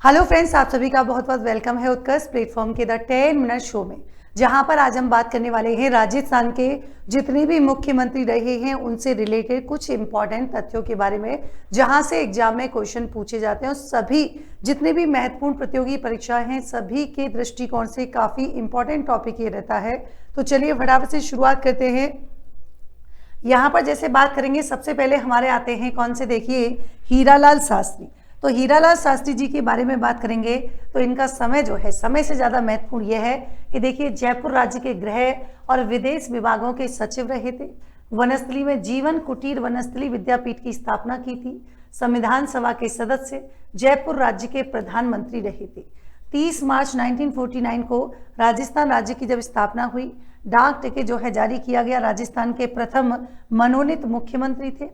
Hello friends, आप सभी का बहुत बहुत वेलकम है उत्कर्ष प्लेटफॉर्म के द 10 मिनट शो में, जहां पर आज हम बात करने वाले हैं राजस्थान के जितने भी मुख्यमंत्री रहे हैं उनसे रिलेटेड कुछ इंपॉर्टेंट तथ्यों के बारे में, जहां से एग्जाम में क्वेश्चन पूछे जाते हैं। और सभी जितने भी महत्वपूर्ण प्रतियोगी परीक्षाएं हैं सभी के दृष्टिकोण से काफ़ी इंपॉर्टेंट टॉपिक ये रहता है। तो चलिए फटाफट से शुरुआत करते हैं। यहाँ पर जैसे बात करेंगे, सबसे पहले हमारे आते हैं कौन से, देखिए हीरालाल शास्त्री। तो हीरालाल शास्त्री जी के बारे में बात करेंगे तो इनका समय जो है, समय से ज़्यादा महत्वपूर्ण यह है कि देखिए जयपुर राज्य के गृह और विदेश विभागों के सचिव रहे थे। वनस्थली में जीवन कुटीर वनस्थली विद्यापीठ की स्थापना की थी। संविधान सभा के सदस्य, जयपुर राज्य के प्रधानमंत्री रहे थे। 30 मार्च 1949 को राजस्थान राज्य की जब स्थापना हुई, डाक टिकट जो है जारी किया गया। राजस्थान के प्रथम मनोनीत मुख्यमंत्री थे।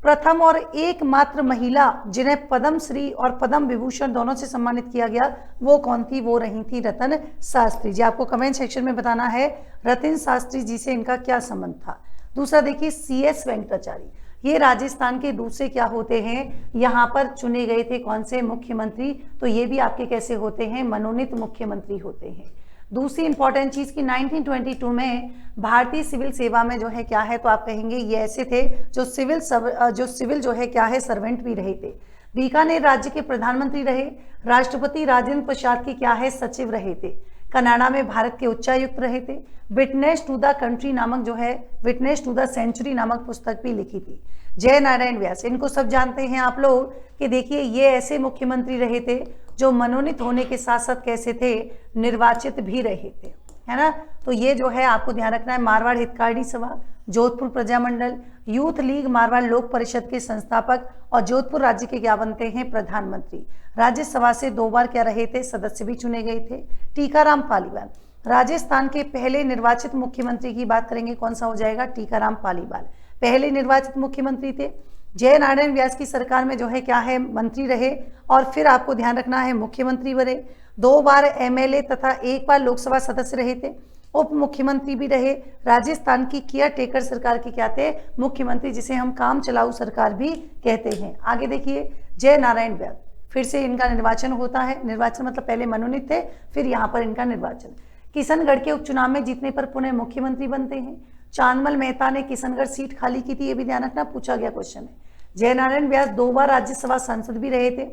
प्रथम और एकमात्र महिला जिन्हें पद्म श्री और पद्म विभूषण दोनों से सम्मानित किया गया, वो कौन थी? वो रही थी रतन शास्त्री जी। आपको कमेंट सेक्शन में बताना है रतन शास्त्री जी से इनका क्या संबंध था। दूसरा देखिए CS वेंकटाचार्य, ये राजस्थान के दूसरे क्या होते हैं, यहाँ पर चुने गए थे कौन से मुख्यमंत्री, तो ये भी आपके कैसे होते हैं, मनोनीत मुख्यमंत्री होते हैं। दूसरी इंपॉर्टेंट चीज कि 1922 में भारतीय सिविल सेवा में जो है क्या है, तो आप कहेंगे ये ऐसे थे जो सिविल जो है क्या है सर्वेंट भी रहे थे। बीकानेर राज्य के प्रधानमंत्री रहे। राष्ट्रपति राजेंद्र प्रसाद के क्या है सचिव रहे थे। कनाडा में भारत के उच्चायुक्त रहे थे। विटनेस टू द कंट्री नामक जो है, विटनेस टू द सेंचुरी नामक पुस्तक भी लिखी थी। जय नारायण व्यास, इनको सब जानते हैं आप लोग कि देखिए ये ऐसे मुख्यमंत्री रहे थे जो मनोनीत होने के साथ साथ कैसे थे, निर्वाचित भी रहे थे, है ना। तो ये जो है आपको ध्यान रखना है। मारवाड़ हितकारिणी सभा, जोधपुर प्रजामंडल, यूथ लीग मारवाड़ लोक परिषद के संस्थापक और जोधपुर राज्य के क्या बनते हैं, प्रधानमंत्री। राज्यसभा से 2 बार क्या रहे थे, सदस्य भी चुने गए थे। टीकाराम पालीवाल, राजस्थान के पहले निर्वाचित मुख्यमंत्री की बात करेंगे, कौन सा हो जाएगा, टीकाराम पालीवाल पहले निर्वाचित मुख्यमंत्री थे। जय नारायण व्यास की सरकार में जो है क्या है, मंत्री रहे और फिर आपको ध्यान रखना है मुख्यमंत्री बने। 2 बार MLA तथा 1 बार लोकसभा सदस्य रहे थे। उप मुख्यमंत्री भी रहे। राजस्थान की केयर टेकर सरकार के क्या थे, मुख्यमंत्री, जिसे हम काम चलाऊ सरकार भी कहते हैं। आगे देखिए जय नारायण व्यास, फिर से इनका निर्वाचन होता है। निर्वाचन मतलब पहले मनोनीत थे, फिर यहाँ पर इनका निर्वाचन। किशनगढ़ के उपचुनाव में जीतने पर पुनः मुख्यमंत्री बनते हैं। चांदमल मेहता ने किशनगढ़ सीट खाली की थी, ये भी ध्यान रखना, पूछा गया क्वेश्चन है। जय नारायण व्यास 2 बार राज्यसभा सांसद भी रहे थे।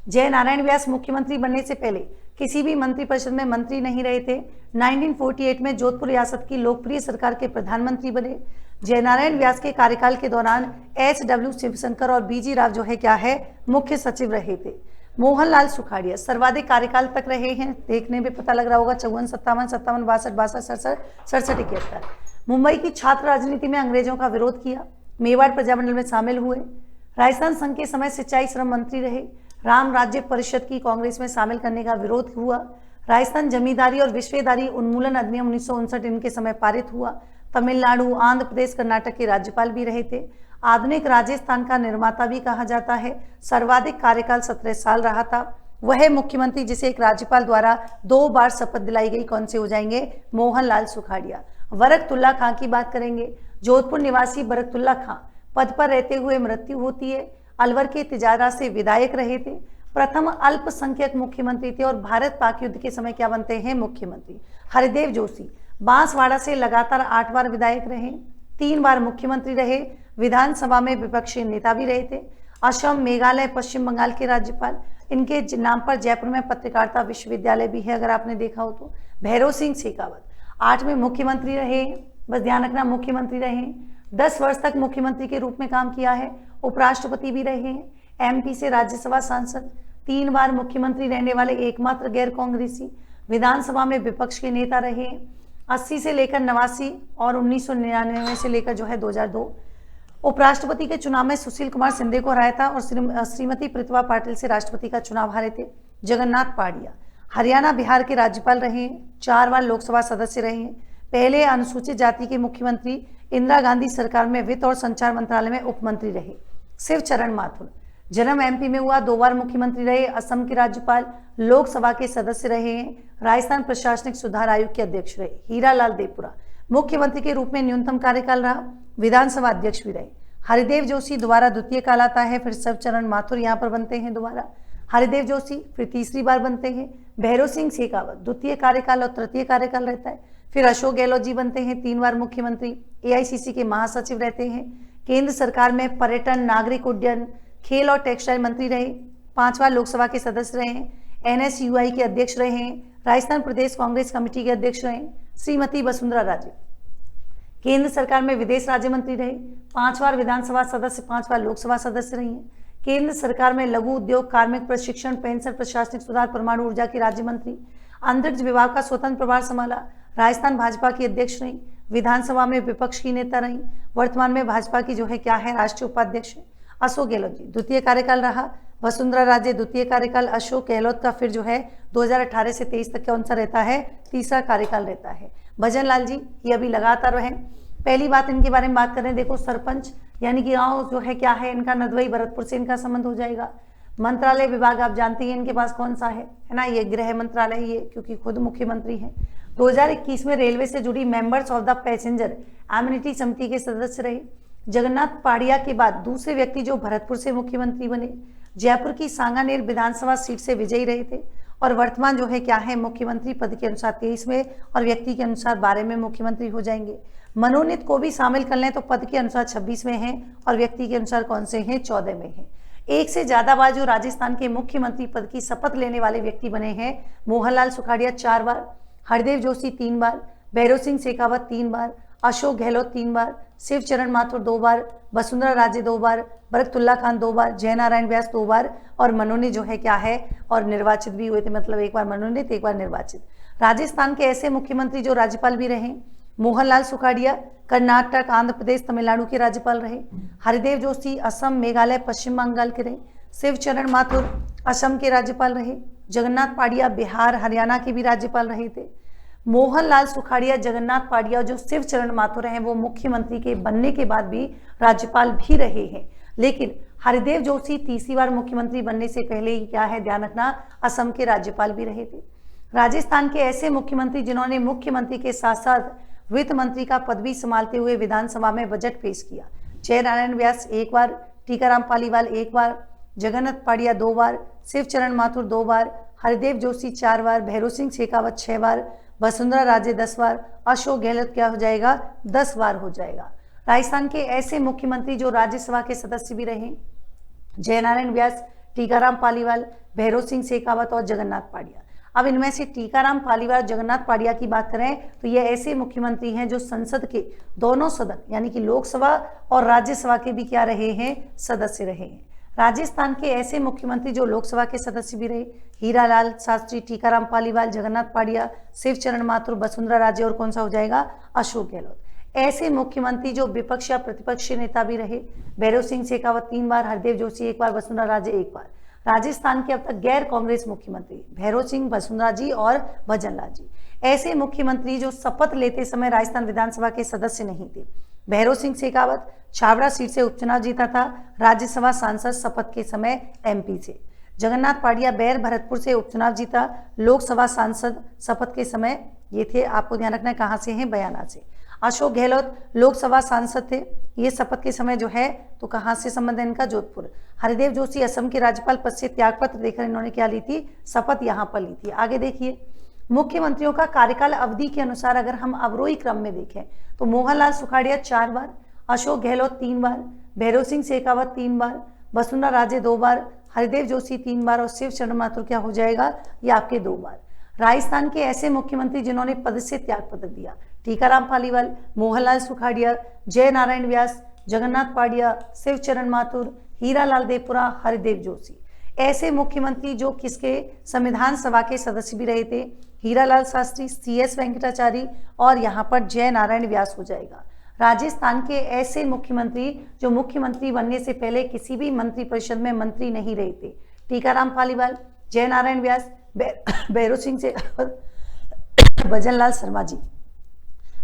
जय नारायण व्यास मुख्यमंत्री बनने से पहले किसी भी मंत्रिपरिषद में मंत्री नहीं रहे थे। 1948 में जोधपुर रियासत की लोकप्रिय सरकार के प्रधानमंत्री बने। जय नारायण व्यास के कार्यकाल के दौरान HW शिवशंकर और BG राव जो है क्या है, मुख्य सचिव रहे थे। मोहनलाल सुखाड़िया सर्वाधिक कार्यकाल तक रहे हैं, देखने में पता लग रहा होगा, 54, 57, 57, 62, 62, 67, 67, 71। मुंबई की छात्र राजनीति में अंग्रेजों का विरोध किया। मेवाड़ प्रजामंडल में शामिल हुए। राजस्थान संघ के समय सिंचाई श्रम मंत्री रहे। राम राज्य परिषद की कांग्रेस में शामिल करने का विरोध हुआ। राजस्थान जमींदारी और विश्वेदारी उन्मूलन अधिनियम 1959 इनके समय पारित हुआ। तमिलनाडु, आंध्र प्रदेश, कर्नाटक के राज्यपाल भी रहे थे। आधुनिक राजस्थान का निर्माता भी कहा जाता है। सर्वाधिक कार्यकाल 17 साल रहा था। वह मुख्यमंत्री जिसे एक राज्यपाल द्वारा 2 बार शपथ दिलाई गई, कौन से हो जाएंगे, मोहनलाल सुखाड़िया। बरकतुल्ला खां की बात करेंगे। जोधपुर निवासी बरकतुल्ला खां पद पर रहते हुए मृत्यु होती है। अलवर के तिजारा से विधायक रहे थे। प्रथम अल्पसंख्यक मुख्यमंत्री थे और भारत पाक युद्ध के समय क्या बनते हैं, मुख्यमंत्री। हरिदेव जोशी बांसवाड़ा से लगातार 8 बार विधायक रहे। 3 बार मुख्यमंत्री रहे। विधानसभा में विपक्षी नेता भी रहे थे। असम, मेघालय, पश्चिम बंगाल के राज्यपाल। इनके नाम पर जयपुर में पत्रकारिता विश्वविद्यालय भी है, अगर आपने देखा हो तो। भैरव सिंह शेखावत 8वें मुख्यमंत्री रहे, बस ध्यान रखना मुख्यमंत्री रहे। 10 वर्ष तक मुख्यमंत्री के रूप में काम किया है। उपराष्ट्रपति भी रहे हैं। MP से राज्यसभा सांसद। 3 बार मुख्यमंत्री रहने वाले एकमात्र गैर कांग्रेसी। विधानसभा में विपक्ष के नेता रहे। 80 से लेकर 89 और 1999 से लेकर जो है 2002। उपराष्ट्रपति के चुनाव में सुशील कुमार शिंदे को हराया था और श्रीमती प्रतिभा पाटिल से राष्ट्रपति का चुनाव हारे थे। जगन्नाथ पाडिया हरियाणा बिहार के राज्यपाल रहे। 4 बार लोकसभा सदस्य रहे। पहले अनुसूचित जाति के मुख्यमंत्री। इंदिरा गांधी सरकार में वित्त और संचार मंत्रालय में उप मंत्री रहे। शिवचरण माथुर जन्म MP में हुआ, 2 बार मुख्यमंत्री रहे। असम के राज्यपाल, लोकसभा के सदस्य रहे हैं। राजस्थान प्रशासनिक सुधार आयोग के अध्यक्ष रहे। हीरालाल देवपुरा मुख्यमंत्री के रूप में न्यूनतम कार्यकाल रहा। विधानसभा अध्यक्ष भी रहे। हरिदेव जोशी दोबारा द्वितीय काल आता है, फिर शिवचरण माथुर यहाँ पर बनते हैं दोबारा। हरिदेव जोशी फिर तीसरी बार बनते हैं। भैरव सिंह शेखावत द्वितीय कार्यकाल और तृतीय कार्यकाल रहता है। फिर अशोक गहलोत जी बनते हैं 3 बार मुख्यमंत्री, एआईसीसी के महासचिव रहते हैं। केंद्र सरकार में पर्यटन, नागरिक उड्डयन, खेल और टेक्सटाइल मंत्री रहे। 5 बार लोकसभा के सदस्य रहे हैं। एनएसयूआई के अध्यक्ष रहे हैं। राजस्थान प्रदेश कांग्रेस कमेटी के अध्यक्ष रहे। श्रीमती वसुंधरा राजे केंद्र सरकार में विदेश राज्य मंत्री रहे। 5 बार विधानसभा सदस्य, 5 बार लोकसभा सदस्य रही हैं। केंद्र सरकार में लघु उद्योग, कार्मिक प्रशिक्षण, पेंशन, प्रशासनिक सुधार, परमाणु ऊर्जा के राज्य मंत्री। अंतरिक्ष विभाग का स्वतंत्र प्रभार संभाला। राजस्थान भाजपा की अध्यक्ष रही। विधानसभा में विपक्ष की नेता रही। वर्तमान में भाजपा की जो है क्या है, राष्ट्रीय उपाध्यक्ष है। अशोक गहलोत जी द्वितीय कार्यकाल रहा। वसुंधरा राजे द्वितीय कार्यकाल। अशोक गहलोत का फिर जो है 2018 से 23 तक कौन सा रहता है, तीसरा कार्यकाल रहता है। भजन लाल जी ये अभी लगातार रहे। पहली बात इनके बारे में बात करें, देखो सरपंच यानी कि गाँव जो है क्या है इनका, नदवई भरतपुर से इनका संबंध हो जाएगा। मंत्रालय विभाग आप जानते हैं इनके पास कौन सा है ना, ये गृह मंत्रालय, ये क्योंकि खुद मुख्यमंत्री हैं। 2021 में रेलवे से जुड़ी members of the passenger amenity समिति के सदस्य रहे। जगन्नाथ पाड़िया के बाद दूसरे व्यक्ति जो भरतपुर से मुख्यमंत्री बने। जयपुर की सांगानेर विधानसभा सीट से विजयी रहे थे और वर्तमान जो है क्या है, मुख्यमंत्री पद के अनुसार 23 में और व्यक्ति के अनुसार 12 में मुख्यमंत्री हो जाएंगे। मनोनीत को भी शामिल कर लें तो पद के अनुसार 26 में हैं और व्यक्ति के अनुसार कौन से हैं, 14 में हैं। एक से ज्यादा बार जो राजस्थान के मुख्यमंत्री पद की शपथ लेने वाले व्यक्ति बने हैं, मोहनलाल सुखाड़िया 4 बार, हरदेव जोशी 3 बार, भैरव सिंह शेखावत 3 बार, अशोक गहलोत 3 बार, शिवचरण माथुर 2 बार, वसुंधरा राजे 2 बार, बरकतुल्ला खान 2 बार, जयनारायण व्यास 2 बार और मनोनीत जो है क्या है और निर्वाचित भी हुए थे, मतलब एक बार मनोनीत एक बार निर्वाचित। राजस्थान के ऐसे मुख्यमंत्री जो राज्यपाल भी रहे, मोहनलाल सुखाड़िया कर्नाटक, आंध्र प्रदेश, तमिलनाडु के राज्यपाल रहे। हरिदेव जोशी असम, मेघालय, पश्चिम बंगाल के रहे। शिवचरण माथुर असम के राज्यपाल रहे। जगन्नाथ पाड़िया बिहार, हरियाणा के भी राज्यपाल रहे थे। मोहनलाल सुखाड़िया, जगन्नाथ पाड़िया जो शिवचरण माथुर हैं वो मुख्यमंत्री के बनने के बाद भी राज्यपाल भी रहे हैं। लेकिन हरिदेव जोशी तीसरी बार मुख्यमंत्री बनने से पहले ही क्या है, ध्यान रखना, असम के राज्यपाल भी रहे थे। राजस्थान के ऐसे मुख्यमंत्री जिन्होंने मुख्यमंत्री के साथ साथ वित्त मंत्री का पद भी संभालते हुए विधानसभा में बजट पेश किया। जयनारायण व्यास 1 बार, टीकाराम पालीवाल 1 बार, जगन्नाथ पाड़िया 2 बार, शिवचरण माथुर 2 बार, हरिदेव जोशी 4 बार, भैरव सिंह शेखावत 6 बार, वसुंधरा राजे 10 बार, अशोक गहलोत क्या हो जाएगा, 10 बार हो जाएगा। राजस्थान के ऐसे मुख्यमंत्री जो राज्यसभा के सदस्य भी रहे, जयनारायण व्यास, टीकाराम पालीवाल, भैरव सिंह शेखावत और जगन्नाथ पाड़िया। अब इनमें से टीकाराम पालीवाल, जगन्नाथ पाड़िया की बात करें तो ये ऐसे मुख्यमंत्री हैं जो संसद के दोनों सदन यानी कि लोकसभा और राज्यसभा के भी क्या रहे हैं, सदस्य रहे हैं। राजस्थान के ऐसे मुख्यमंत्री जो लोकसभा के सदस्य भी रहे, हीरालाल शास्त्री, टीकाराम पालीवाल, जगन्नाथ पाड़िया, शिवचरण माथुर, वसुंधरा राजे और कौन सा हो जाएगा, अशोक गहलोत। ऐसे मुख्यमंत्री जो विपक्ष या प्रतिपक्ष नेता भी रहे, भैरव सिंह शेखावत 3 बार, हरदेव जोशी 1 बार, वसुंधरा राजे 1 बार। राजस्थान के अब तक गैर कांग्रेस मुख्यमंत्री भैरव सिंह, वसुंधरा जी और भजन लाल जी। ऐसे मुख्यमंत्री जो शपथ लेते समय राजस्थान विधानसभा के सदस्य नहीं थे। भैरव सिंह शेखावत छावड़ा सीट से उपचुनाव जीता था, राज्यसभा सांसद शपथ के समय एमपी से। जगन्नाथ पाड़िया बैर भरतपुर से उपचुनाव जीता, लोकसभा सांसद शपथ के समय ये थे, आपको ध्यान रखना है कहाँ से हैं, बयाना से। अशोक गहलोत लोकसभा सांसद थे, ये शपथ के समय जो है तो कहाँ से संबंध है इनका, जोधपुर। हरिदेव जोशी असम के राज्यपाल पद से त्यागपत्र देकर इन्होंने क्या ली थी, शपथ यहाँ पर ली थी। आगे देखिए, मुख्यमंत्रियों का कार्यकाल अवधि के अनुसार अगर हम अवरोही क्रम में देखें तो मोहनलाल सुखाड़िया 4 बार, अशोक गहलोत 3 बार, भैरव सिंह शेखावत 3 बार, वसुंधरा राजे 2 बार, हरिदेव जोशी 3 बार और शिवचरण माथुर क्या हो जाएगा, ये आपके 2 बार। राजस्थान के ऐसे मुख्यमंत्री जिन्होंने पद से त्यागपत्र दिया, टीकाराम पालीवाल, मोहनलाल सुखाड़िया, जयनारायण व्यास, जगन्नाथ पाड़िया, शिवचरण माथुर, हीरालाल देवपुरा, हरिदेव जोशी। ऐसे मुख्यमंत्री जो किसके, संविधान सभा के सदस्य भी रहे थे, हीरालाल शास्त्री, CS वेंकटाचारी और यहाँ पर जयनारायण व्यास हो जाएगा। राजस्थान के ऐसे मुख्यमंत्री जो मुख्यमंत्री बनने से पहले किसी भी मंत्रिपरिषद में मंत्री नहीं रहे थे, टीकाराम पालीवाल, जयनारायण व्यास, भैरव सिंह से भजन लाल शर्मा जी।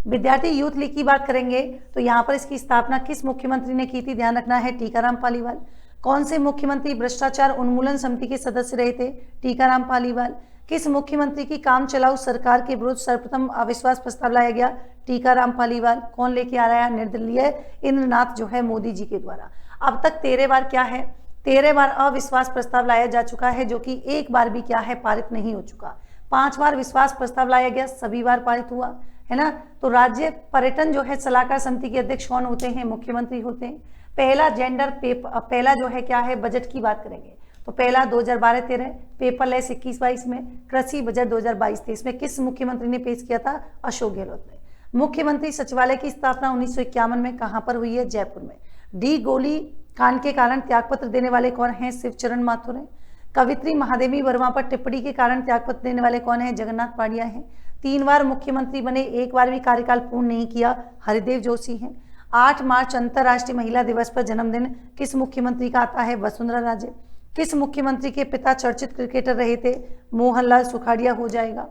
विद्यार्थी यूथ लीग की बात करेंगे तो यहाँ पर इसकी स्थापना किस मुख्यमंत्री ने की थी, ध्यान रखना है, टीकाराम पालीवाल। कौन से मुख्यमंत्री भ्रष्टाचार उन्मूलन समिति के सदस्य रहे थे, टीकाराम पालीवाल। किस मुख्यमंत्री की काम चलाऊ सरकार के विरुद्ध सर्वप्रथम अविश्वास प्रस्ताव लाया गया, टीकाराम पालीवाल। कौन लेके आ रहा है, निर्दलीय इंद्रनाथ जो है मोदी जी के द्वारा। अब तक 13 बार क्या है, 13 बार अविश्वास प्रस्ताव लाया जा चुका है, जो कि एक बार भी क्या है पारित नहीं हो चुका। 5 बार विश्वास प्रस्ताव लाया गया, सभी बार पारित हुआ, है ना। तो राज्य पर्यटन जो है सलाहकार समिति के अध्यक्ष कौन होते हैं? मुख्यमंत्री होते हैं। पहला जेंडर पेपर, पहला जो है क्या है बजट की बात करेंगे तो पहला 2012-13, पेपरलेस 21-22 में, कृषि बजट 2022-23 में किस मुख्यमंत्री ने पेश किया था? अशोक गहलोत ने। मुख्यमंत्री सचिवालय की स्थापना 1951 में कहां पर हुई है? जयपुर में। डी गोली कांड के कारण त्यागपत्र देने वाले कौन हैं? शिवचरण माथुर हैं। कवित्री महादेवी वर्मा पर टिप्पणी के कारण त्यागपत्र देने वाले कौन हैं? जगन्नाथ पाड़िया हैं। 3 बार मुख्यमंत्री बने, एक बार भी कार्यकाल पूर्ण नहीं किया, हरिदेव जोशी हैं। 8 मार्च अंतर्राष्ट्रीय महिला दिवस पर जन्मदिन किस मुख्यमंत्री का आता है? वसुंधरा राजे। किस मुख्यमंत्री के पिता चर्चित क्रिकेटर रहे थे? मोहनलाल सुखाड़िया हो जाएगा।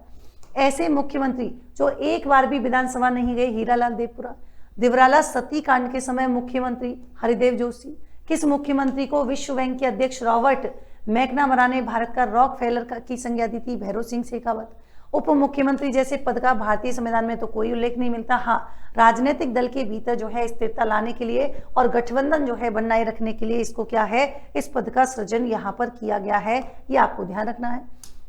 ऐसे मुख्यमंत्री जो एक बार भी विधानसभा नहीं गए? हीरालाल देवपुरा। दिवराला सती कांड के समय मुख्यमंत्री? हरिदेव जोशी। किस मुख्यमंत्री को विश्व बैंक के अध्यक्ष रॉबर्ट मैकनामरा ने भारत का रॉकफेलर की संज्ञा दी थी? भैरों सिंह शेखावत। उप मुख्यमंत्री जैसे पद का भारतीय संविधान में तो कोई उल्लेख नहीं मिलता। हाँ, राजनीतिक दल के भीतर जो है स्थिरता लाने के लिए और गठबंधन जो है बनाए रखने के लिए इसको क्या है, इस पद का सृजन यहाँ पर किया गया है, ये आपको ध्यान रखना है।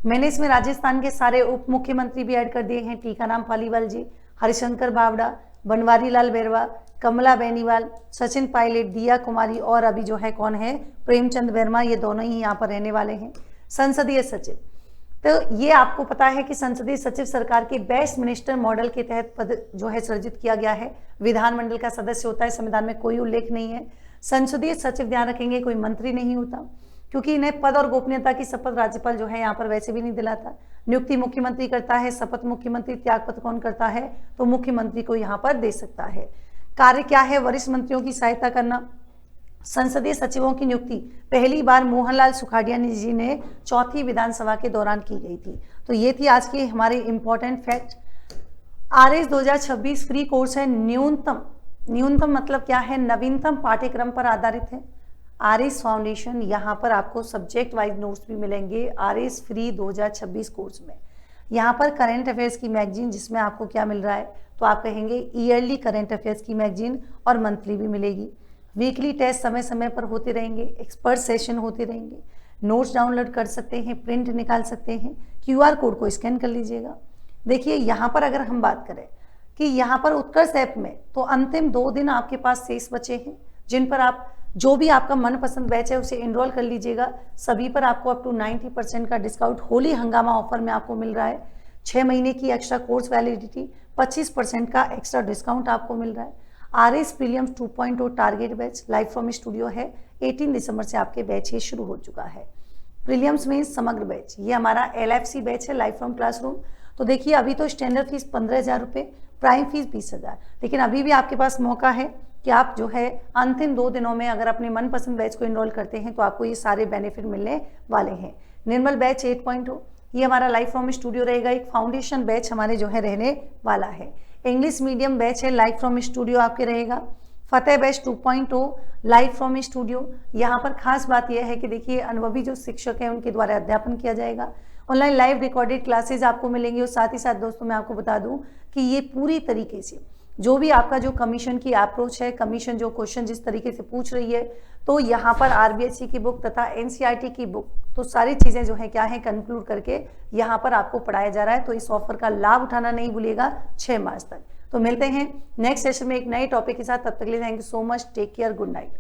मैंने इसमें राजस्थान के सारे उप मुख्यमंत्री भी ऐड कर दिए हैं। टीकाराम पालीवाल जी, हरिशंकर बावड़ा, बनवारी लाल बैरवा, कमला बेनीवाल, सचिन पायलट, दिया कुमारी और अभी जो है कौन है? प्रेमचंद वर्मा। ये दोनों ही यहाँ पर रहने वाले हैं। संसदीय सचिव, तो ये आपको पता है कि संसदीय सचिव सरकार के बेस्ट मिनिस्टर मॉडल के तहत पद जो है सृजित किया गया है। विधानमंडल का सदस्य होता है, संविधान में कोई उल्लेख नहीं है। संसदीय सचिव ध्यान रखेंगे कोई मंत्री नहीं होता, क्योंकि इन्हें पद और गोपनीयता की शपथ राज्यपाल जो है यहाँ पर वैसे भी नहीं दिलाता। नियुक्ति मुख्यमंत्री करता है, शपथ मुख्यमंत्री, त्यागपत्र कौन करता है? तो मुख्यमंत्री को यहाँ पर दे सकता है। कार्य क्या है? वरिष्ठ मंत्रियों की सहायता करना। संसदीय सचिवों की नियुक्ति पहली बार मोहनलाल सुखाड़िया जी ने चौथी विधानसभा के दौरान की गई थी। तो ये थी आज की हमारे important fact. RS 2026 free course है। न्यूनतम मतलब क्या है? नवीनतम पाठ्यक्रम पर आधारित है। आरएस फाउंडेशन, यहाँ पर आपको सब्जेक्ट वाइज नोट्स भी मिलेंगे आरएस फ्री 2026 कोर्स में। यहाँ पर करंट अफेयर्स की मैगजीन, जिसमें आपको क्या मिल रहा है? तो आप कहेंगे ईयरली करंट अफेयर्स की मैगजीन, और मंथली भी मिलेगी। वीकली टेस्ट समय समय पर होते रहेंगे, एक्सपर्ट सेशन होते रहेंगे, नोट्स डाउनलोड कर सकते हैं, प्रिंट निकाल सकते हैं, क्यूआर कोड को स्कैन कर लीजिएगा। देखिए यहाँ पर अगर हम बात करें कि यहाँ पर उत्कर्ष ऐप में तो अंतिम 2 दिन आपके पास शेष बचे हैं, जिन पर आप जो भी आपका मनपसंद बैच है उसे एनरोल कर लीजिएगा। सभी पर आपको अप टू 90% का डिस्काउंट होली हंगामा ऑफर में आपको मिल रहा है। 6 महीने की एक्स्ट्रा कोर्स वैलिडिटी, 25% का एक्स्ट्रा डिस्काउंट आपको मिल रहा है। RS prelims 2.0 target batch live from studio है। 18 दिसंबर से आपके बैच ये शुरू हो चुका है। प्रीलिम्स में समग्र बैच, ये हमारा LFC बैच है, लाइव फ्रॉम क्लासरूम। तो देखिए अभी तो स्टैंडर्ड फीस 15,000 रुपये, प्राइम फीस 20,000, लेकिन अभी भी आपके पास मौका है कि आप जो है अंतिम 2 दिनों में अगर अपने मनपसंद बैच को इनरोल करते हैं तो आपको ये सारे बेनिफिट मिलने वाले हैं। निर्मल बैच 8.0, ये हमारा लाइव फ्रॉम स्टूडियो रहेगा। एक फाउंडेशन बैच हमारे जो है रहने वाला है। इंग्लिश मीडियम बैच है, लाइव फ्रॉम स्टूडियो आपके रहेगा। फतेह बैच 2.0 लाइव फ्रॉम स्टूडियो। यहाँ पर खास बात यह है कि देखिए अनुभवी जो शिक्षक हैं उनके द्वारा अध्यापन किया जाएगा। ऑनलाइन लाइव रिकॉर्डेड क्लासेज आपको मिलेंगी। और साथ ही साथ दोस्तों मैं आपको बता दूं कि ये पूरी तरीके से जो भी आपका जो कमीशन की अप्रोच है, कमीशन जो क्वेश्चन जिस तरीके से पूछ रही है, तो यहाँ पर RBSC की बुक तथा NCERT की बुक, तो सारी चीज़ें जो है क्या है कंक्लूड करके यहाँ पर आपको पढ़ाया जा रहा है। तो इस ऑफर का लाभ उठाना नहीं भूलिएगा 6 मार्च तक। तो मिलते हैं नेक्स्ट सेशन में एक नए टॉपिक के साथ। तब तक के लिए thank you so much, take care, good night.